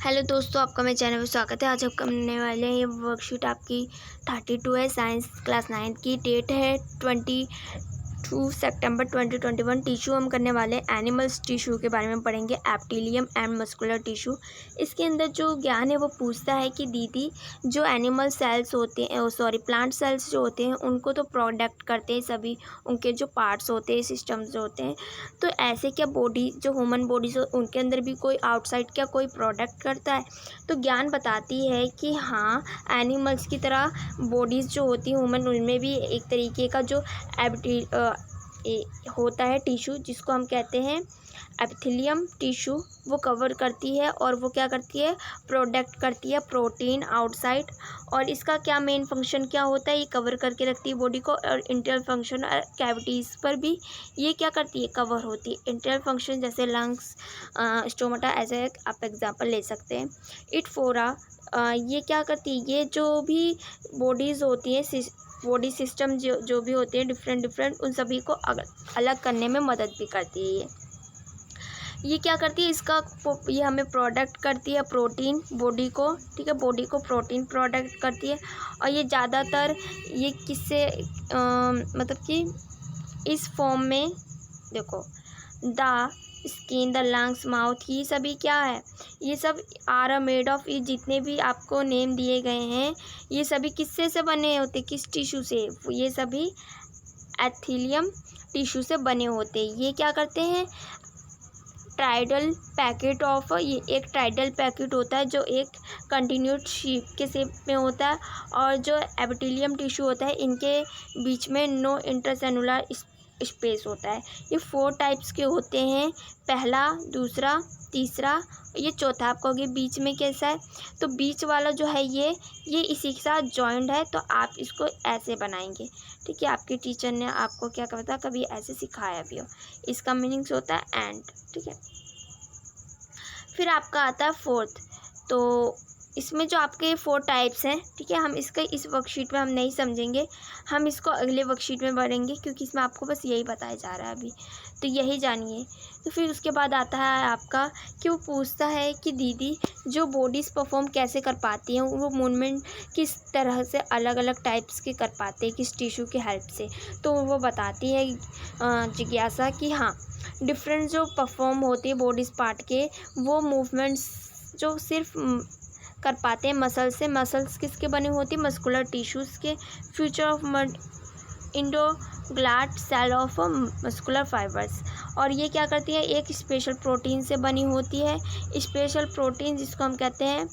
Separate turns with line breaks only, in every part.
Hello दोस्तों, आपका मेरे चैनल में स्वागत है। आज हम करने वाले हैं ये वर्कशीट आपकी 32 है, साइंस क्लास 9 की। डेट है 22 सितंबर 2021। टिश्यू हम करने वाले हैं एनिमल्स टिश्यू के बारे में पढ़ेंगे, एप्टिलियम एंड मस्कुलर टिश्यू। इसके अंदर जो ज्ञान है वो पूछता है कि दीदी जो एनिमल सेल्स होते हैं प्लांट सेल्स जो होते हैं उनको तो प्रोडक्ट करते हैं सभी, उनके जो पार्ट्स होते हैं, सिस्टम्स जो होते हैं, तो ऐसे क्या बॉडी जो ह्यूमन बॉडीज उनके अंदर भी कोई आउटसाइड क्या कोई प्रोडक्ट करता है। तो ज्ञान बताती है कि हाँ, एनिमल्स की तरह बॉडीज़ जो होती हैं ह्यूमन, उनमें भी एक तरीके का जो होता है टिश्यू, जिसको हम कहते हैं एपिथेलियम टिश्यू, वो कवर करती है। और वो क्या करती है, प्रोडक्ट करती है प्रोटीन आउटसाइड। और इसका क्या मेन फंक्शन क्या होता है, ये कवर करके रखती है बॉडी को। और इंटरनल फंक्शन कैविटीज़ पर भी ये क्या करती है, कवर होती है। इंटरनल फंक्शन जैसे लंग्स, स्टोमाटा, ऐसे आप एग्जांपल ले सकते हैं। इटफोरा ये क्या करती है, ये जो भी बॉडीज़ होती हैं, बॉडी सिस्टम जो भी होते हैं डिफरेंट उन सभी को अलग करने में मदद भी करती है। ये क्या करती है, ये हमें प्रोडक्ट करती है प्रोटीन बॉडी को, ठीक है, बॉडी को प्रोटीन प्रोडक्ट करती है। और ये ज़्यादातर ये किससे मतलब कि इस फॉर्म में देखो, the skin, the lungs, mouth, ये सभी क्या है, ये सब आर मेड ऑफ, ये जितने भी आपको नेम दिए गए हैं ये सभी किससे से बने होते, किस टिश्यू से, ये सभी एथिलियम टिश्यू से बने होते हैं। ये क्या करते हैं, ट्राइडल पैकेट ऑफ, ये एक ट्राइडल पैकेट होता है जो एक कंटिन्यूड शेप के शेप में होता है। और जो एपिथेलियम टिश्यू होता है इनके बीच में नो इंटरसेलुलर स्पेस होता है। ये 4 टाइप्स के होते हैं, पहला, दूसरा, तीसरा, ये चौथा। आपको ये बीच में कैसा है, तो बीच वाला जो है ये इसी के साथ जॉइंट है, तो आप इसको ऐसे बनाएंगे, ठीक है। आपके टीचर ने आपको क्या कहता कभी ऐसे सिखाया भी हो। इसका मीनिंग्स होता है एंड, ठीक है। फिर आपका आता है फोर्थ। तो इसमें जो आपके 4 टाइप्स हैं, ठीक है, हम इसका इस वर्कशीट में हम नहीं समझेंगे, हम इसको अगले वर्कशीट में पढ़ेंगे, क्योंकि इसमें आपको बस यही बताया जा रहा है अभी, तो यही जानिए। तो फिर उसके बाद आता है आपका कि वो पूछता है कि दीदी जो बॉडीज़ परफॉर्म कैसे कर पाती हैं, वो मूवमेंट किस तरह से अलग अलग टाइप्स के कर पाते हैं, किस टिश्यू की हेल्प से। तो वो बताती है जिज्ञासा कि हाँ, डिफरेंट जो परफॉर्म होती है बॉडीज़ पार्ट के, वो मूवमेंट्स जो सिर्फ कर पाते हैं मसल से। मसल्स किसके बने होती है, मस्कुलर टिश्यूज़ के। फ्यूचर ऑफ इंडोग्लाट सेल ऑफ मस्कुलर फाइबर्स। और ये क्या करती है, एक स्पेशल प्रोटीन से बनी होती है। स्पेशल प्रोटीन जिसको हम कहते हैं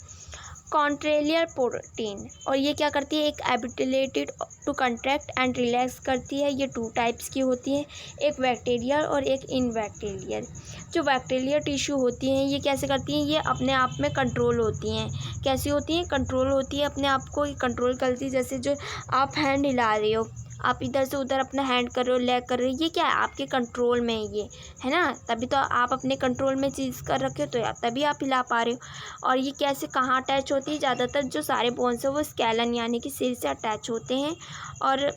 कॉन्ट्रेलियर प्रोटीन। और ये क्या करती है, एक एबिलिटेड टू कंट्रैक्ट एंड रिलैक्स करती है। ये 2 टाइप्स की होती है, एक बैक्टीरियल और एक इनबैक्टीरियल। जो बैक्टीरियल टिश्यू होती हैं ये कैसे करती हैं, ये अपने आप में कंट्रोल होती हैं। कैसी होती हैं, कंट्रोल होती है, अपने आप को कंट्रोल करती है। जैसे जो आप हैंड हिला रहे हो, आप इधर से उधर अपना हैंड कर रहे हो, लेग कर रहे हो, ये क्या है, आपके कंट्रोल में ये है ना, तभी तो आप अपने कंट्रोल में चीज़ कर रखे हो, तो तभी आप हिला पा रहे हो। और ये कैसे कहाँ अटैच होती है, ज़्यादातर जो सारे बोन्स है वो स्केलन यानी कि सिर से अटैच होते हैं। और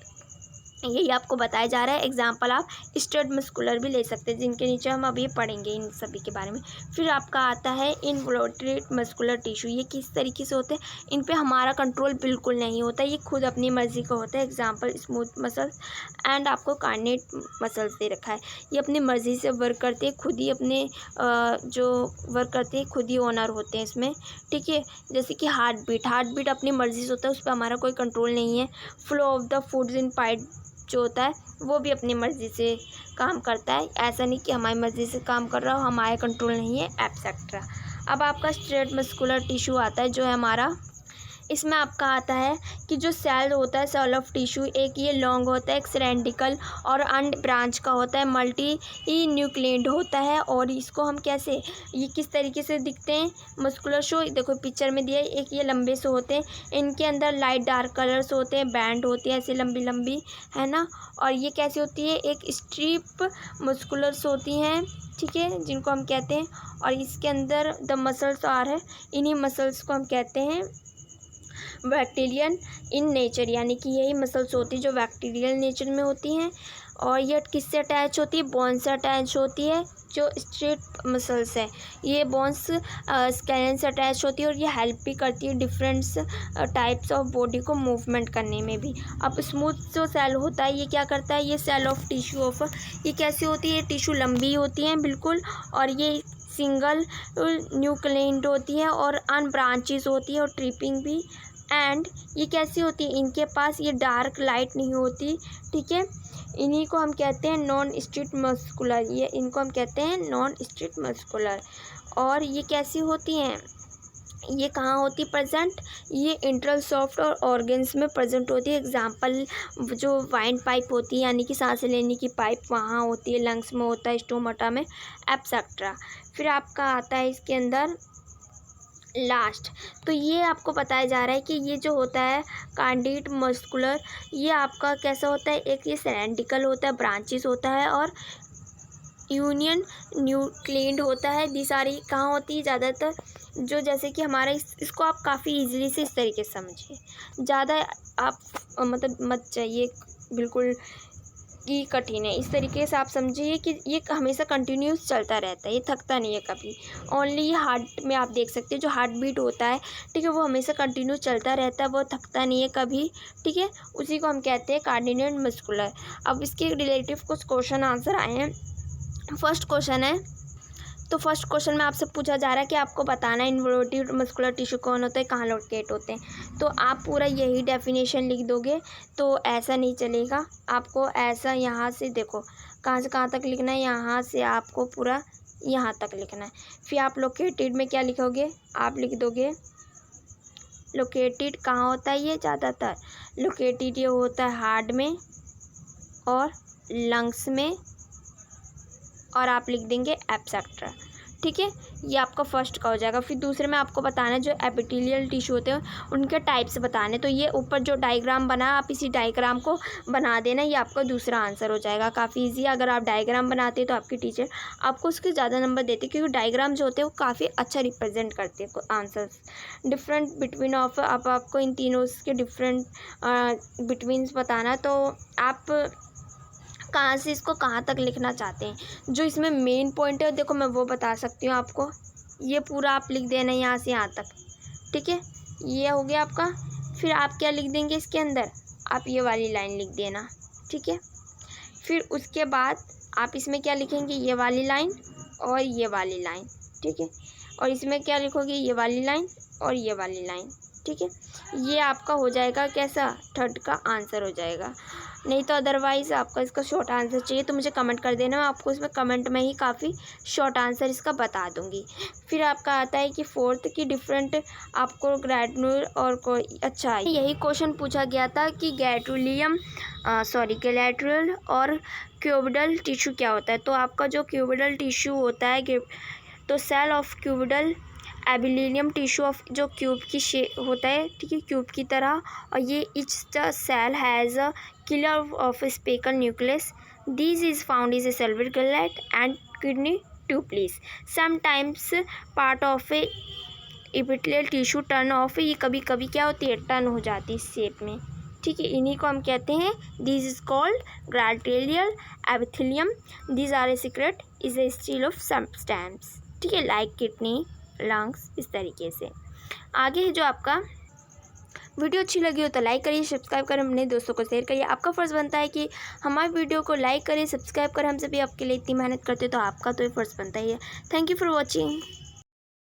यही आपको बताया जा रहा है। एग्जाम्पल आप स्टर्ड मस्कुलर भी ले सकते हैं, जिनके नीचे हम अभी पढ़ेंगे इन सभी के बारे में। फिर आपका आता है इनवोल्यूटेड मस्कुलर टिश्यू। ये किस तरीके से होते हैं, इन पे हमारा कंट्रोल बिल्कुल नहीं होता, ये खुद अपनी मर्जी का होता है। एग्जाम्पल स्मूथ मसल्स एंड आपको कार्नेट मसल्स दे रखा है। ये अपनी मर्जी से वर्क करते हैं, खुद ही अपने जो वर्क करते हैं खुद ही ओनर होते हैं इसमें, ठीक है। जैसे कि हार्ट बीट अपनी मर्जी से होता है, उस पर हमारा कोई कंट्रोल नहीं है। Flow of the foods in pipe जो होता है वो भी अपनी मर्ज़ी से काम करता है, ऐसा नहीं कि हमारी मर्ज़ी से काम कर रहा हो, हमारे कंट्रोल नहीं है, एटसेट्रा। अब आपका स्ट्रेट मस्कुलर टिश्यू आता है जो है हमारा, इसमें आपका आता है कि जो सेल होता है, सेल ऑफ टिश्यू, एक ये लॉन्ग होता है, एक सिलेंड्रिकल और अंड ब्रांच का होता है, मल्टी न्यूक्लियड होता है। और इसको हम कैसे, ये किस तरीके से दिखते हैं, मस्कुलर शो देखो पिक्चर में दिया है, एक ये लंबे से होते हैं, इनके अंदर लाइट डार्क कलर्स होते हैं, बैंड होती है ऐसे लंबी लंबी, है ना। और ये कैसी होती है, एक स्ट्रिप मस्कुलर्स होती हैं, ठीक है, जिनको हम कहते हैं। और इसके अंदर द मसल्स आर है, इन्हीं मसल्स को हम कहते हैं बैक्टीरियल इन नेचर, यानी कि यही मसल्स होती है जो बैक्टीरियल नेचर में होती हैं। और ये किससे अटैच होती है, बोन से अटैच होती है, जो स्ट्रेट मसल्स है ये बोन्स स्केलेटन से अटैच होती है और ये हेल्प भी करती है डिफरेंट टाइप्स ऑफ बॉडी को मूवमेंट करने में भी। अब स्मूथ जो सेल होता है ये क्या करता है, ये सेल ऑफ टिश्यू ऑफ ये कैसी होती है, टिश्यू लंबी होती है बिल्कुल, और ये सिंगल न्यूक्लियड होती है और अनब्रांचेस होती है और ट्रिपिंग भी। एंड ये कैसी होती है, इनके पास ये डार्क लाइट नहीं होती, ठीक है। इन्हीं को हम कहते हैं नॉन स्ट्रेट मस्कुलर, ये इनको हम कहते हैं नॉन स्ट्रेट मस्कुलर। और ये कैसी होती हैं, ये कहाँ होती प्रेजेंट, ये इंटरल सॉफ्ट और ऑर्गन्स में प्रेजेंट होती है। एग्जांपल जो वाइन पाइप होती है यानी कि सांस लेने की पाइप वहाँ होती है, लंग्स में होता है, स्टोमाटा में, एटसेट्रा। फिर आपका आता है इसके अंदर लास्ट, तो ये आपको बताया जा रहा है कि ये जो होता है कैंडिड मस्कुलर, ये आपका कैसा होता है, एक ये सिलेंड्रिकल होता है, ब्रांचेस होता है और यूनियन न्यूक्लियड होता है। दी सारी कहाँ होती है ज़्यादातर, जो जैसे कि हमारा इसको आप काफ़ी इजीली से इस तरीके से समझिए, ज़्यादा आप मतलब मत चाहिए बिल्कुल कि कठिन है, इस तरीके से आप समझिए कि ये हमेशा कंटिन्यूस चलता रहता है, ये थकता नहीं है कभी। ओनली ये हार्ट में आप देख सकते हैं जो हार्ट बीट होता है, ठीक है, वो हमेशा कंटिन्यू चलता रहता है, वो थकता नहीं है कभी, ठीक है, उसी को हम कहते हैं कार्डिनेट मस्कुलर। अब इसके रिलेटिव कुछ क्वेश्चन आंसर आए हैं। फर्स्ट क्वेश्चन है, तो फर्स्ट क्वेश्चन में आपसे पूछा जा रहा है कि आपको बताना है इन्वोल्यूटिव मस्कुलर टिश्यू कौन होता है, कहाँ लोकेट होते हैं। तो आप पूरा यही डेफिनेशन लिख दोगे, तो ऐसा नहीं चलेगा, आपको ऐसा यहाँ से देखो कहाँ से कहाँ तक लिखना है, यहाँ से आपको पूरा यहाँ तक लिखना है। फिर आप लोकेटेड में क्या लिखोगे, आप लिख दोगे लोकेटेड कहाँ होता है, ये ज़्यादातर लोकेटेड ये होता है हार्ट में और लंग्स में, और आप लिख देंगे एटसेट्रा, ठीक है। ये आपका फर्स्ट का हो जाएगा। फिर दूसरे में आपको बताना है जो एपिथेलियल टिश्यू होते हैं उनके टाइप्स बताने, तो ये ऊपर जो डायग्राम बना आप इसी डायग्राम को बना देना, ये आपका दूसरा आंसर हो जाएगा। काफ़ी इजी, अगर आप डायग्राम बनाते तो आपकी टीचर आपको उसके ज़्यादा नंबर देते, क्योंकि डायग्राम जो होते हैं वो काफ़ी अच्छा रिप्रेजेंट करते हैं आंसर्स। डिफरेंट बिटवीन ऑफ आपको इन तीनों के डिफरेंट बिटवीन्स बताना, तो आप कहाँ से इसको कहाँ तक लिखना चाहते हैं। जो इसमें मेन पॉइंट है देखो मैं वो बता सकती हूँ आपको, ये पूरा आप लिख देना यहाँ से यहाँ तक, ठीक है, ये हो गया आपका। फिर आप क्या लिख देंगे इसके अंदर, आप ये वाली लाइन लिख देना, ठीक है। फिर उसके बाद आप इसमें क्या लिखेंगे, ये वाली लाइन और ये वाली लाइन, ठीक है, और इसमें क्या लिखोगे, ये वाली लाइन और ये वाली लाइन, ठीक है। ये आपका हो जाएगा कैसा, थर्ड का आंसर हो जाएगा। नहीं तो अदरवाइज़ आपका इसका शॉर्ट आंसर चाहिए तो मुझे कमेंट कर देना, मैं आपको इसमें कमेंट में ही काफ़ी शॉर्ट आंसर इसका बता दूंगी। फिर आपका आता है कि फोर्थ की डिफरेंट आपको ग्रैनुलर और कोई अच्छा यही क्वेश्चन पूछा गया था कि गैलेटरल और क्यूबिडल टिश्यू क्या होता है। तो आपका जो क्यूबिडल टिश्यू होता है, तो cell of cuboidal epithelium tissue of जो क्यूब की शेप होता है, ठीक है, क्यूब की तरह, और ये each the cell has a killer of spherical nucleus, this is found is a salivary gland and kidney tubules, sometimes part of a epithelial tissue turn of, ये कभी कभी क्या होती है, टर्न हो जाती है इस शेप में, ठीक है, इन्हीं को हम कहते हैं this is called glandular epithelium, this are a secrete is a steel of substance, ठीक है, लाइक किडनी लंग्स, इस तरीके से। आगे है जो आपका वीडियो अच्छी लगी हो तो लाइक करिए, सब्सक्राइब करें, अपने दोस्तों को शेयर करिए। आपका फ़र्ज़ बनता है कि हमारे वीडियो को लाइक करें, सब्सक्राइब करें, हम सभी आपके लिए इतनी मेहनत करते हैं तो आपका तो ये फ़र्ज़ बनता ही है। Thank you for watching.